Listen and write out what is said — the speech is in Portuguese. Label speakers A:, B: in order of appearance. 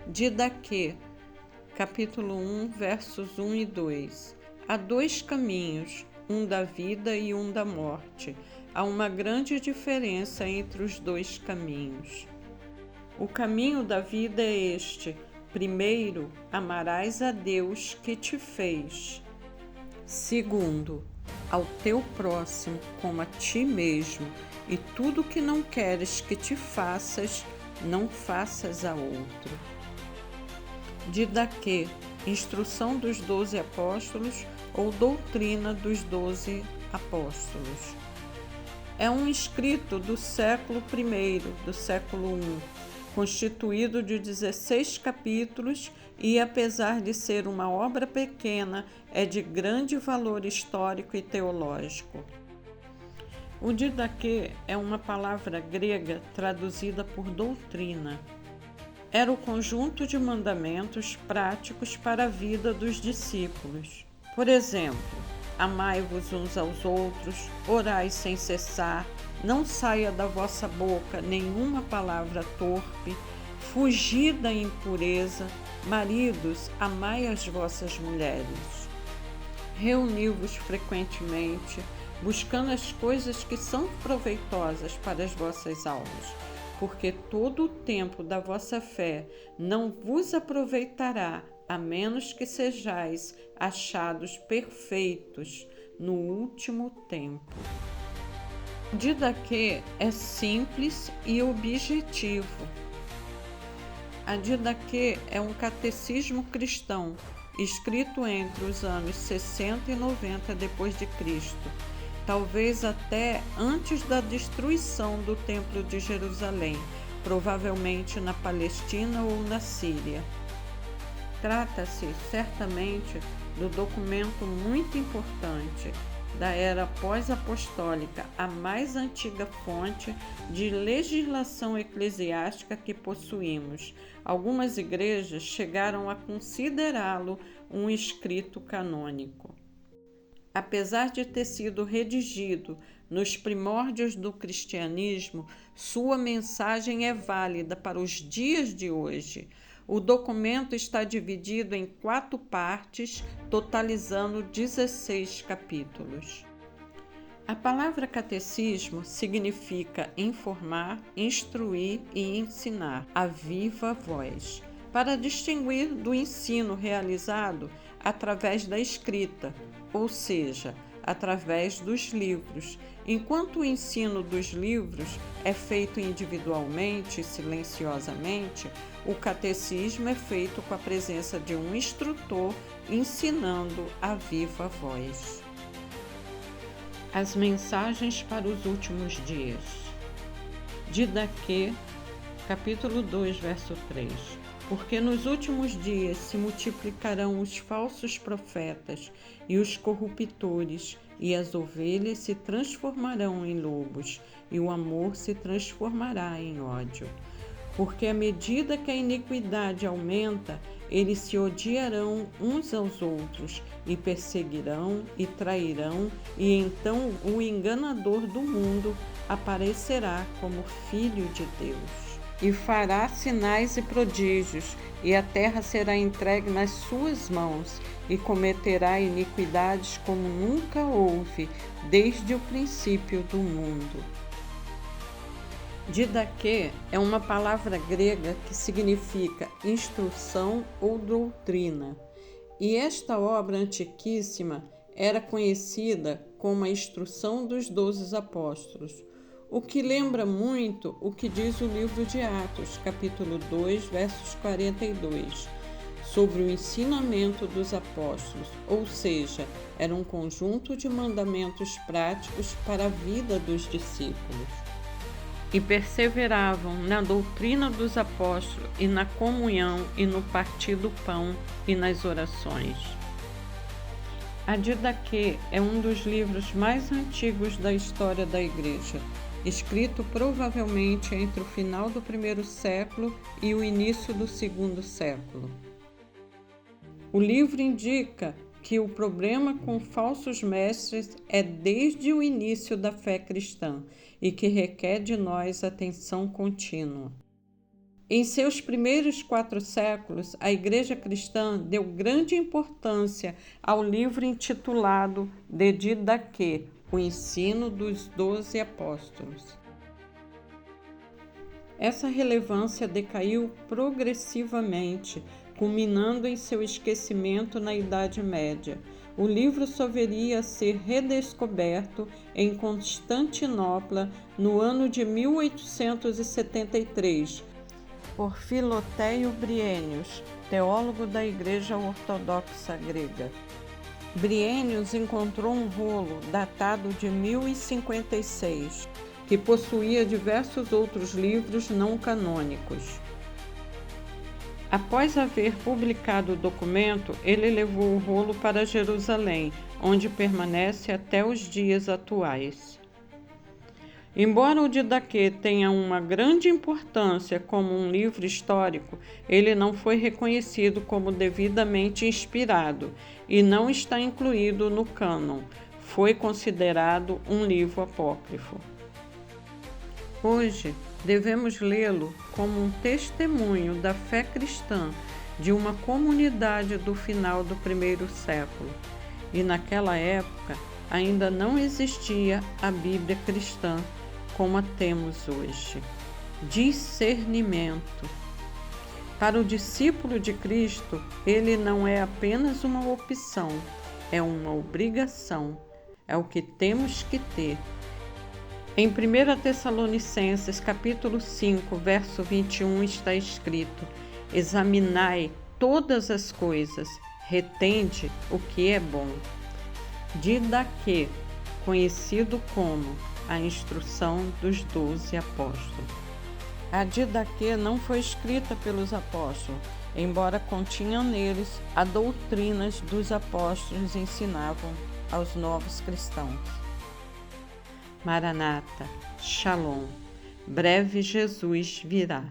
A: Didaquê, capítulo 1, versos 1 e 2. Há dois caminhos, um da vida e um da morte. Há uma grande diferença entre os dois caminhos. O caminho da vida é este: primeiro, amarás a Deus que te fez. Segundo, ao teu próximo como a ti mesmo, e tudo que não queres que te faças, não faças a outro. Didaquê, instrução dos 12 apóstolos ou doutrina dos 12 apóstolos. É um escrito do século I, do século I, constituído de 16 capítulos e, apesar de ser uma obra pequena, é de grande valor histórico e teológico. O didaquê é uma palavra grega traduzida por doutrina. Era o conjunto de mandamentos práticos para a vida dos discípulos. Por exemplo, amai-vos uns aos outros, orai sem cessar, não saia da vossa boca nenhuma palavra torpe, fugi da impureza, maridos, amai as vossas mulheres. Reuni-vos frequentemente, buscando as coisas que são proveitosas para as vossas almas, porque todo o tempo da vossa fé não vos aproveitará, a menos que sejais achados perfeitos no último tempo. O didaquê é simples e objetivo. A didaquê é um catecismo cristão, escrito entre os anos 60 e 90 depois de Cristo, talvez até antes da destruição do Templo de Jerusalém, provavelmente na Palestina ou na Síria. Trata-se, certamente, do documento muito importante da era pós-apostólica, a mais antiga fonte de legislação eclesiástica que possuímos. Algumas igrejas chegaram a considerá-lo um escrito canônico. Apesar de ter sido redigido nos primórdios do cristianismo, sua mensagem é válida para os dias de hoje. O documento está dividido em 4 partes, totalizando 16 capítulos. A palavra catecismo significa informar, instruir e ensinar, a viva voz, para distinguir do ensino realizado através da escrita, ou seja, através dos livros. Enquanto o ensino dos livros é feito individualmente e silenciosamente, o catecismo é feito com a presença de um instrutor ensinando a viva voz. As mensagens para os últimos dias. Didaquê, capítulo 2, verso 3. Porque nos últimos dias se multiplicarão os falsos profetas e os corruptores, e as ovelhas se transformarão em lobos, e o amor se transformará em ódio. Porque à medida que a iniquidade aumenta, eles se odiarão uns aos outros, e perseguirão e trairão, e então o enganador do mundo aparecerá como Filho de Deus. E fará sinais e prodígios, e a terra será entregue nas suas mãos, e cometerá iniquidades como nunca houve, desde o princípio do mundo. Didaquê é uma palavra grega que significa instrução ou doutrina, e esta obra antiquíssima era conhecida como a Instrução dos 12 Apóstolos, o que lembra muito o que diz o livro de Atos, capítulo 2, versos 42, sobre o ensinamento dos apóstolos, ou seja, era um conjunto de mandamentos práticos para a vida dos discípulos. E perseveravam na doutrina dos apóstolos e na comunhão e no partir do pão e nas orações. A Didaquê é um dos livros mais antigos da história da Igreja, escrito provavelmente entre o final do I século e o início do II século. O livro indica que o problema com falsos mestres é desde o início da fé cristã e que requer de nós atenção contínua. Em seus primeiros 4 séculos, a Igreja cristã deu grande importância ao livro intitulado de Didaquê, o ensino dos 12 apóstolos. Essa relevância decaiu progressivamente, culminando em seu esquecimento na Idade Média. O livro só viria a ser redescoberto em Constantinopla no ano de 1873, por Filoteio Brienius, teólogo da Igreja Ortodoxa Grega. Brienius encontrou um rolo datado de 1056, que possuía diversos outros livros não canônicos. Após haver publicado o documento, ele levou o rolo para Jerusalém, onde permanece até os dias atuais. Embora o Didaquê tenha uma grande importância como um livro histórico, ele não foi reconhecido como devidamente inspirado e não está incluído no cânon. Foi considerado um livro apócrifo. Hoje, devemos lê-lo como um testemunho da fé cristã de uma comunidade do final do primeiro século. E naquela época ainda não existia a Bíblia cristã como a temos hoje. Discernimento. Para o discípulo de Cristo, ele não é apenas uma opção, é uma obrigação, é o que temos que ter. Em 1 Tessalonicenses, capítulo 5, verso 21, está escrito: examinai todas as coisas, retende o que é bom. Didaquê, conhecido como a instrução dos 12 apóstolos. A Didaquê não foi escrita pelos apóstolos, embora continha neles a doutrinas dos apóstolos ensinavam aos novos cristãos. Maranata, Shalom, breve Jesus virá.